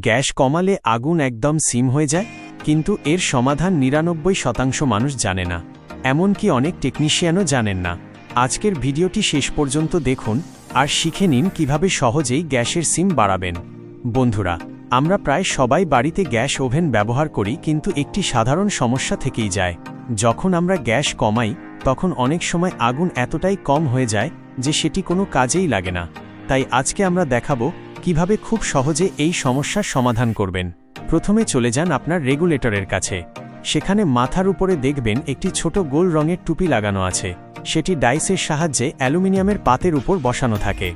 Gas কমালে আগুন একদম সিম হয়ে যায়, কিন্তু এর সমাধান ৯৯% মানুষ জানে না, এমনকি অনেক টেকনিশিয়ানও জানেন না। আজকের ভিডিওটি শেষ পর্যন্ত দেখুন আর শিখে নিন কিভাবে সহজেই গ্যাসের সিম বাড়াবেন। বন্ধুরা, আমরা প্রায় সবাই বাড়িতে গ্যাস ওভেন ব্যবহার করি, কিন্তু একটি সাধারণ সমস্যা থেকেই যায়। যখন আমরা গ্যাস কমাই তখন অনেক সময় আগুন এতটাই কম হয়ে যায় যে সেটি কোনো কাজেই লাগে না। তাই আজকে আমরা দেখাবো কিভাবে খুব সহজে এই সমস্যার সমাধান করবেন। প্রথমে চলে যান আপনার রেগুলেটরের কাছে। সেখানে মাথার উপরে দেখবেন একটি ছোট গোল রঙের টুপি লাগানো আছে। সেটি ডাইসের সাহায্যে অ্যালুমিনিয়ামের পাতের উপর বসানো থাকে।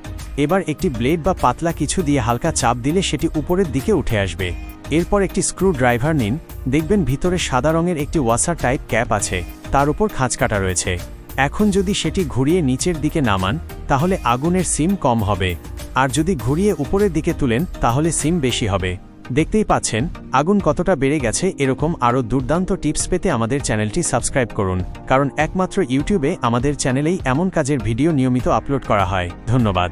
এবার একটি ব্লেড বা পাতলা কিছু দিয়ে হালকা চাপ দিলে সেটি উপরের দিকে উঠে আসবে। এরপর একটি স্ক্রু ড্রাইভার নিন, দেখবেন ভিতরে সাদা রঙের একটি ওয়াসার টাইপ ক্যাপ আছে, তার উপর খাঁজ কাটা রয়েছে। এখন যদি সেটি ঘুরিয়ে নিচের দিকে নামান তাহলে আগুনের সিম কম হবে, আর যদি ঘুরিয়ে উপরের দিকে তুলেন তাহলে সিম বেশি হবে। দেখতেই পাচ্ছেন আগুন কতটা বেড়ে গেছে। এরকম আরও দুর্দান্ত টিপস পেতে আমাদের চ্যানেলটি সাবস্ক্রাইব করুন, কারণ একমাত্র ইউটিউবে আমাদের চ্যানেলেই এমন কাজের ভিডিও নিয়মিত আপলোড করা হয়। ধন্যবাদ।